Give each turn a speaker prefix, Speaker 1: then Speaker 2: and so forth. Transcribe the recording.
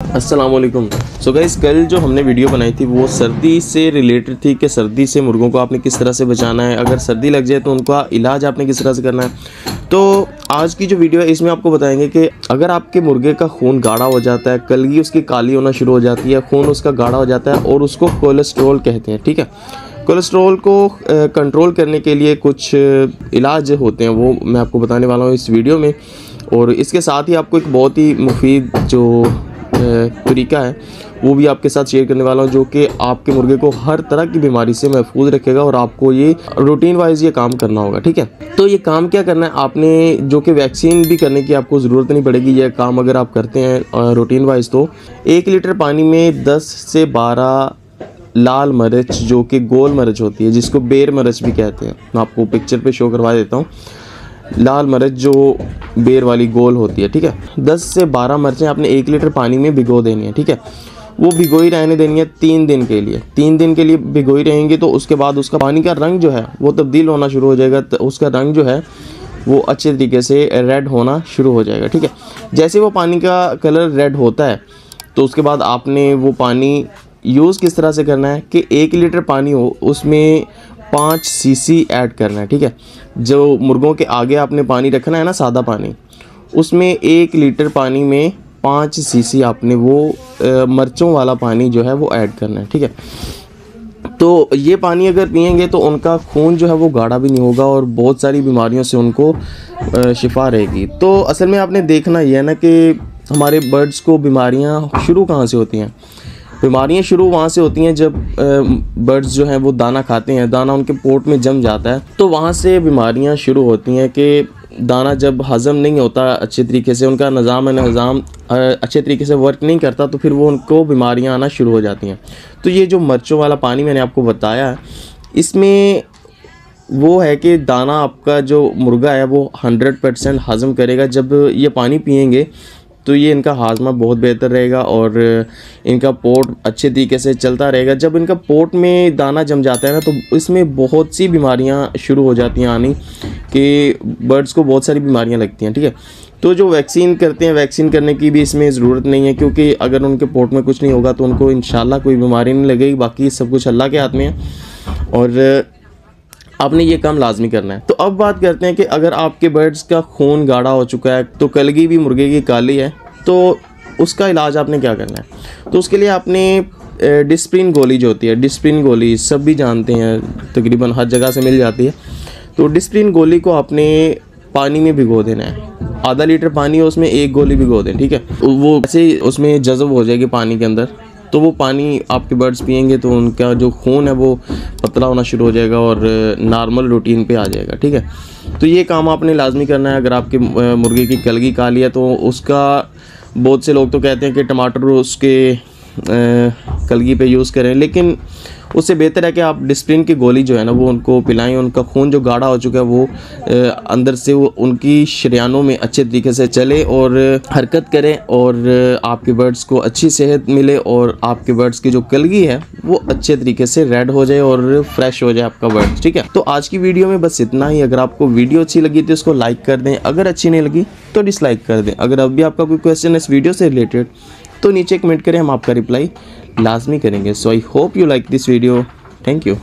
Speaker 1: अस्सलाम वालेकुम। So guys, कल जो हमने वीडियो बनाई थी वो सर्दी से रिलेटेड थी कि सर्दी से मुर्गों को आपने किस तरह से बचाना है, अगर सर्दी लग जाए तो उनका इलाज आपने किस तरह से करना है। तो आज की जो वीडियो है इसमें आपको बताएंगे कि अगर आपके मुर्गे का खून गाढ़ा हो जाता है, कलगी उसकी काली होना शुरू हो जाती है, खून उसका गाढ़ा हो जाता है और उसको कोलेस्ट्रॉल कहते हैं, ठीक है। कोलेस्ट्रॉल को कंट्रोल करने के लिए कुछ इलाज होते हैं, वो मैं आपको बताने वाला हूँ इस वीडियो में। और इसके साथ ही आपको एक बहुत ही मुफीद जो तरीका है वो भी आपके साथ शेयर करने वाला हूँ, जो कि आपके मुर्गे को हर तरह की बीमारी से महफूज रखेगा और आपको ये रूटीन वाइज ये काम करना होगा, ठीक है। तो ये काम क्या करना है आपने, जो कि वैक्सीन भी करने की आपको ज़रूरत नहीं पड़ेगी। ये काम अगर आप करते हैं रूटीन वाइज तो 1 लीटर पानी में 10 से 12 लाल मिर्च, जो कि गोल मिर्च होती है, जिसको बेर मिर्च भी कहते हैं, मैं आपको पिक्चर पे शो करवा देता हूँ। लाल मिर्च जो बेर वाली गोल होती है, ठीक है। 10 से 12 मिर्चें आपने 1 लीटर पानी में भिगो देनी है, ठीक है। वो भिगोई रहने देनी है 3 दिन के लिए। 3 दिन के लिए भिगोई रहेंगे तो उसके बाद उसका पानी का रंग जो है वो तब्दील होना शुरू हो जाएगा। तो उसका रंग जो है वो अच्छे तरीके से रेड होना शुरू हो जाएगा, ठीक है। जैसे वो पानी का कलर रेड होता है तो उसके बाद आपने वो पानी यूज़ किस तरह से करना है कि 1 लीटर पानी हो उसमें 5 सीसी ऐड करना है, ठीक है। जो मुर्गों के आगे आपने पानी रखना है ना, सादा पानी, उसमें 1 लीटर पानी में 5 सीसी आपने वो मिर्चों वाला पानी जो है वो ऐड करना है, ठीक है। तो ये पानी अगर पिएंगे तो उनका खून जो है वो गाढ़ा भी नहीं होगा और बहुत सारी बीमारियों से उनको शिफा रहेगी। तो असल में आपने देखना ये है ना कि हमारे बर्ड्स को बीमारियाँ शुरू कहाँ से होती हैं। बीमारियाँ शुरू वहाँ से होती हैं जब बर्ड्स जो हैं वो दाना खाते हैं, दाना उनके पोट में जम जाता है, तो वहाँ से बीमारियाँ शुरू होती हैं कि दाना जब हज़म नहीं होता अच्छे तरीके से, उनका निज़ाम अच्छे तरीके से वर्क नहीं करता, तो फिर वो उनको बीमारियाँ आना शुरू हो जाती हैं। तो ये जो मिर्चों वाला पानी मैंने आपको बताया, इसमें वो है कि दाना आपका जो मुर्गा है वो 100% हज़म करेगा। जब ये पानी पिएंगे तो ये इनका हाजमा बहुत बेहतर रहेगा और इनका पोट अच्छे तरीके से चलता रहेगा। जब इनका पोट में दाना जम जाता है ना तो इसमें बहुत सी बीमारियां शुरू हो जाती हैं आनी, कि बर्ड्स को बहुत सारी बीमारियां लगती हैं, ठीक है। तो जो वैक्सीन करते हैं, वैक्सीन करने की भी इसमें ज़रूरत नहीं है, क्योंकि अगर उनके पोट में कुछ नहीं होगा तो उनको इंशाल्लाह कोई बीमारी नहीं लगेगी। बाकी सब कुछ अल्लाह के हाथ में है और आपने ये काम लाजमी करना है। तो अब बात करते हैं कि अगर आपके बर्ड्स का खून गाढ़ा हो चुका है, तो कलगी भी मुर्गे की काली है, तो उसका इलाज आपने क्या करना है। तो उसके लिए आपने डिस्प्रिन गोली जो होती है, डिस्प्रिन गोली सब भी जानते हैं, तकरीबन हर जगह से मिल जाती है। तो डिस्प्रिन गोली को आपने पानी में भिगो देना है। आधा लीटर पानी है उसमें 1 गोली भिगो दें, ठीक है। वो ऐसे उसमें जज़ब हो जाएगी पानी के अंदर, तो वो पानी आपके बर्ड्स पिएंगे तो उनका जो खून है वो पतला होना शुरू हो जाएगा और नॉर्मल रूटीन पे आ जाएगा, ठीक है। तो ये काम आपने लाजमी करना है। अगर आपके मुर्गे की कलगी काली है तो उसका बहुत से लोग तो कहते हैं कि टमाटर उसके कलगी पे यूज़ करें, लेकिन उससे बेहतर है कि आप डिस्प्रिन की गोली जो है ना वो उनको पिलाएं। उनका खून जो गाढ़ा हो चुका है वो अंदर से वो उनकी शरियानों में अच्छे तरीके से चले और हरकत करें और आपके बर्ड्स को अच्छी सेहत मिले और आपके बर्ड्स की जो कलगी है वो अच्छे तरीके से रेड हो जाए और फ्रेश हो जाए आपका बर्ड, ठीक है। तो आज की वीडियो में बस इतना ही। अगर आपको वीडियो अच्छी लगी तो इसको लाइक कर दें, अगर अच्छी नहीं लगी तो डिसलाइक कर दें। अगर अब भी आपका कोई क्वेश्चन है इस वीडियो से रिलेटेड तो नीचे कमेंट करें, हम आपका रिप्लाई लाजमी करेंगे। So I hope you like this video. Thank you.